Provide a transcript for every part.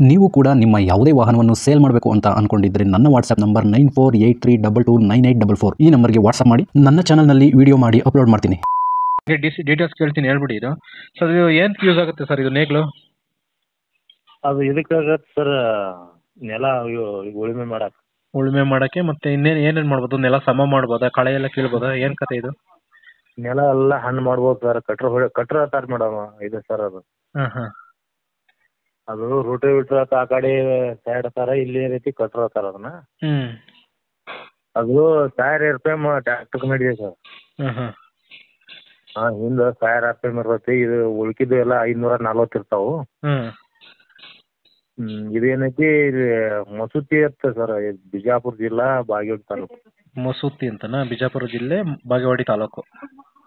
ನೀವು ಕೂಡ ನಿಮ್ಮ ಯಾವುದೇ ವಾಹನವನ್ನು ಸೇಲ್ ಮಾಡಬೇಕು ಅಂತ ಅನ್ಕೊಂಡಿದ್ರೆ ನನ್ನ ವಾಟ್ಸ್ಆಪ್ ನಂಬರ್ 9483229844 ಈ ನಂಬರ್ಗೆ ವಾಟ್ಸ್ಆಪ್ ಮಾಡಿ. ನನ್ನ ಚಾನಲ್ನಲ್ಲಿ ವಿಡಿಯೋ ಮಾಡಿ ಅಪ್ಲೋಡ್ ಮಾಡ್ತೀನಿ. ಡೀಟೇಲ್ಸ್ ಕೇಳ್ತೀನಿ, ಹೇಳ್ಬಿಡಿ. ಇದು ಸರ್ ಇದು ಏನು ಯೂಸ್ ಆಗುತ್ತೆ ಸರ್ ಇದು ನೇಗ್ಲು? ಅದು ಇದಕ್ಕಾಗತ್ತೆ ಸರ್, ನೆಲ ಉಳುಮೆ ಮಾಡೋಕ್ಕೆ. ಮತ್ತೆ ಇನ್ನೇನು ಏನೇನು ಮಾಡ್ಬೋದು? ನೆಲ ಸಮ ಮಾಡ್ಬೋದಾ, ಕಳೆ ಎಲ್ಲ ಕೀಳ್ಬೋದಾ, ಏನು ಕತೆ ಇದು? ನೆಲ ಎಲ್ಲ ಹಣ್ಣು ಮಾಡ್ಬೋದು ಸರ್. ಕಟ್ರ ಅಂತಾರೆ ಮೇಡಮ್, ಇದು ಸರ್ ಅದು. ಹಾಂ ಹಾಂ. ಅದು ರೂಟಿವೇಟರ್ ಆ ಕಡೆ ಸೈಡ್ ತರ, ಇಲ್ಲಿ ರೀತಿ ಕಟ್ರ ಅಂತಾರೆ ಅದನ್ನ. ಅದು 1000 RPM ಟ್ರ್ಯಾಕ್ಟರ್ ನಡೆದಿದೆ ಸರ್. ಹಾಂ, ಹಿಂದೆ 1000 RPM ಇರ್ತೈತಿ. ಇದು ಉಳ್ಕಿದ್ದು ಎಲ್ಲ 540 ಇರ್ತಾವು. ಇದೇನೈತಿ, ಇದು ಮಸೂತಿ ಇರ್ತದೆ ಸರ್. ಬಿಜಾಪುರ ಜಿಲ್ಲಾ ಬಾಗೇವಾಡಿ ತಾಲೂಕು. ಮಸೂತಿ ಅಂತನಾ? ಬಿಜಾಪುರ ಜಿಲ್ಲೆ ಬಾಗೇವಾಡಿ ತಾಲೂಕು.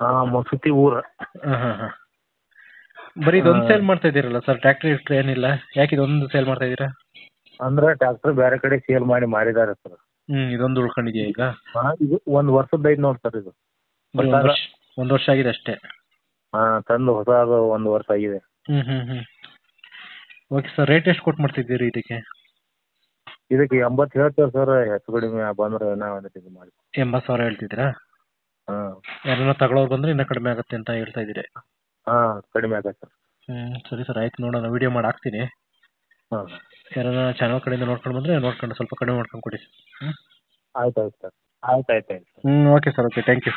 ಹಾಂ, ಮಸೂತಿ ಊರ. ಹಾಂ. ಬರೀ ಇದೊಂದು ಸೇಲ್ ಮಾಡ್ತಾ ಇದ್ದೀರಲ್ಲ ಸರ್? ಟ್ರ್ಯಾಕ್ಟರ್ ಇಷ್ಟು ಏನಿಲ್ಲ, ಯಾಕೆ ಇದೊಂದು ಸೇಲ್ ಮಾಡ್ತಾ ಇದ್ದೀರಾ? ಅಂದ್ರೆ ಟ್ರ್ಯಾಕ್ಟರ್ ಬೇರೆ ಕಡೆ ಸೇಲ್ ಮಾಡಿದ್ದಾರೆ ಸರ್. ಇದೊಂದು ಉಳ್ಕೊಂಡಿದೆಯಾ ಈಗ? ಹಾಂ, ಇದು 1 ವರ್ಷದ ಐದು ನೋಡಿ ಸರ್. ಇದು 1 ವರ್ಷ ಆಗಿದೆ ಅಷ್ಟೇ? ಹಾಂ, ತಂದು ಹೊಸ 1 ವರ್ಷ ಆಗಿದೆ. ಓಕೆ ಸರ್, ರೇಟ್ ಎಷ್ಟು ಕೊಟ್ಟು ಮಾಡ್ತಿದ್ದೀರಿ ಇದಕ್ಕೆ? ಇದಕ್ಕೆ 80 ಹೇಳ್ತೇವೆ ಸರ್. ಹೆಚ್ಚು ಕಡಿಮೆ ಬಂದ್ರೆ ಏನೋ ಇದು ಮಾಡಿ. 80,000 ಹೇಳ್ತಿದ್ದೀರಾ? ಹಾಂ. ಯಾರನ್ನ ತಗೊಳ್ಳೋರು ಬಂದರೆ ಇನ್ನೂ ಕಡಿಮೆ ಆಗುತ್ತೆ ಅಂತ ಹೇಳ್ತಾ ಇದ್ದೀರಿ? ಹಾಂ, ಕಡಿಮೆ ಆಗುತ್ತೆ ಸರ್. ಸರಿ ಸರ್, ಆಯ್ತು, ನೋಡೋಣ, ವಿಡಿಯೋ ಮಾಡಿ ಹಾಕ್ತೀನಿ. ಹಾಂ, ಯಾರನ್ನ ಚಾನಲ್ ಕಡೆಯಿಂದ ನೋಡ್ಕೊಂಡು ಬಂದರೆ ನೋಡ್ಕೊಂಡು ಸ್ವಲ್ಪ ಕಡಿಮೆ ಮಾಡ್ಕೊಂಡು ಕೊಡಿ. ಆಯ್ತು ಸರ್. ಆಯ್ತು. Okay sir, okay, thank you.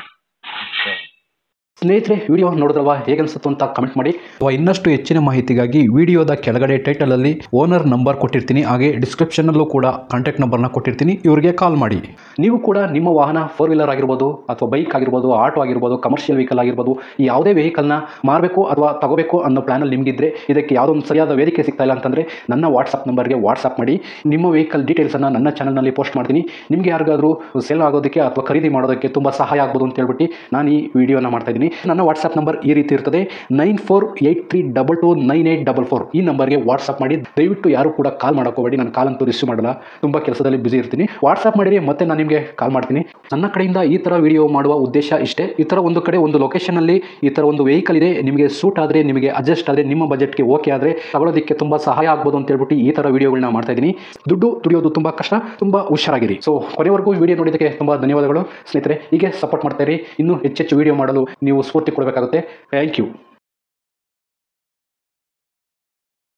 ಸ್ನೇಹಿತರೆ, ವಿಡಿಯೋ ನೋಡಿದ್ರಲ್ವಾ, ಹೇಗೆ ಅನಿಸುತ್ತೆ ಅಂತ ಕಮೆಂಟ್ ಮಾಡಿ. ಇನ್ನಷ್ಟು ಹೆಚ್ಚಿನ ಮಾಹಿತಿಗಾಗಿ ವಿಡಿಯೋದ ಕೆಳಗಡೆ ಟೈಟಲಲ್ಲಿ ಓನರ್ ನಂಬರ್ ಕೊಟ್ಟಿರ್ತೀನಿ, ಹಾಗೆ ಡಿಸ್ಕ್ರಿಪ್ಷನಲ್ಲೂ ಕೂಡ ಕಾಂಟ್ಯಾಕ್ಟ್ ನಂಬರ್ನ ಕೊಟ್ಟಿರ್ತೀನಿ, ಇವರಿಗೆ ಕಾಲ್ ಮಾಡಿ. ನೀವು ಕೂಡ ನಿಮ್ಮ ವಾಹನ 4 ವೀಲರ್ ಆಗಿರ್ಬೋದು, ಅಥವಾ ಬೈಕ್ ಆಗಿರ್ಬೋದು, ಆಟೋ ಆಗಿರ್ಬೋದು, ಕಮರ್ಷಿಯಲ್ ವೆಹಿಕಲ್ ಆಗಿರ್ಬೋದು, ಯಾವುದೇ ವೆಹಿಕಲ್ನ ಮಾರಬೇಕು ಅಥವಾ ತಗೋಬೇಕು ಅನ್ನೋ ಪ್ಲಾನಲ್ಲಿ ನಿಮಗಿದ್ರೆ, ಇದಕ್ಕೆ ಯಾವುದೋ ಒಂದು ಸರಿಯಾದ ವೇದಿಕೆ ಸಿಗ್ತಾ ಇಲ್ಲ ಅಂತಂದರೆ ನನ್ನ ವಾಟ್ಸಪ್ ನಂಬರ್ಗೆ ವಾಟ್ಸಪ್ ಮಾಡಿ. ನಿಮ್ಮ ವೆಹಿಕಲ್ ಡೀಟೇಲ್ಸನ್ನು ನನ್ನ ಚಾನಲ್ನಲ್ಲಿ ಪೋಸ್ಟ್ ಮಾಡ್ತೀನಿ. ನಿಮಗೆ ಯಾರಿಗಾದರೂ ಸೇಲ್ ಆಗೋದಕ್ಕೆ ಅಥವಾ ಖರೀದಿ ಮಾಡೋದಕ್ಕೆ ತುಂಬ ಸಹಾಯ ಆಗ್ಬೋದು ಅಂತ ಹೇಳ್ಬಿಟ್ಟು ನಾನು ಈ ವಿಡಿಯೋನ ಮಾಡ್ತಾ ಇದ್ದೀನಿ. ನನ್ನ ವಾಟ್ಸಪ್ ನಂಬರ್ ಈ ರೀತಿ ಇರ್ತದೆ, 9483229844 ಈ ನಂಬರ್ಗೆ ವಾಟ್ಸಪ್ ಮಾಡಿ. ದಯವಿಟ್ಟು ಯಾರು ಕೂಡ ಕಾಲ್ ಮಾಡೋಕೋಬೇಡಿ, ನಾನು ಕಾಲ್ ಅಂತೂ ರಿಸೀವ್ ಮಾಡಲ್ಲ, ತುಂಬ ಕೆಲಸದಲ್ಲಿ ಬಿಸಿ ಇರ್ತೀನಿ. ವಾಟ್ಸಪ್ ಮಾಡಿರಿ, ಮತ್ತೆ ನಾನು ನಿಮಗೆ ಕಾಲ್ ಮಾಡ್ತೀನಿ. ನನ್ನ ಕಡೆಯಿಂದ ಈ ಥರ ವಿಡಿಯೋ ಮಾಡುವ ಉದ್ದೇಶ ಇಷ್ಟೇ. ಈ ಥರ ಒಂದು ಕಡೆ ಒಂದು ಲೊಕೇಶನಲ್ಲಿ ಈ ಥರ ಒಂದು ವೆಹಿಕಲ್ ಇದೆ, ನಿಮಗೆ ಸೂಟ್ ಆದರೆ, ನಿಮಗೆ ಅಡ್ಜಸ್ಟ್ ಆದರೆ, ನಿಮ್ಮ ಬಜೆಟ್ಗೆ ಓಕೆ ಆದರೆ ತಗೊಳ್ಳೋದಕ್ಕೆ ತುಂಬ ಸಹಾಯ ಆಗ್ಬೋದು ಅಂತ ಹೇಳ್ಬಿಟ್ಟು ಈ ಥರ ವಿಡಿಯೋಗಳನ್ನ ಮಾಡ್ತಾ ಇದ್ದೀನಿ. ದುಡ್ಡು ದುಡಿಯೋದು ತುಂಬ ಕಷ್ಟ, ತುಂಬ ಹುಷಾರಾಗಿರಿ. ಸೊ ಕೊನೆವರೆಗೂ ವಿಡಿಯೋ ನೋಡಿದ್ದಕ್ಕೆ ತುಂಬ ಧನ್ಯವಾದಗಳು ಸ್ನೇಹಿತರೆ. ಹೀಗೆ ಸಪೋರ್ಟ್ ಮಾಡ್ತಾ ಇರಿ. ಇನ್ನೂ ಹೆಚ್ಚೆಚ್ಚು ವಿಡಿಯೋ ಮಾಡಲು ನೀವು ಸ್ಫೂರ್ತಿ ಕೊಡಬೇಕಾಗುತ್ತೆ. Thank you.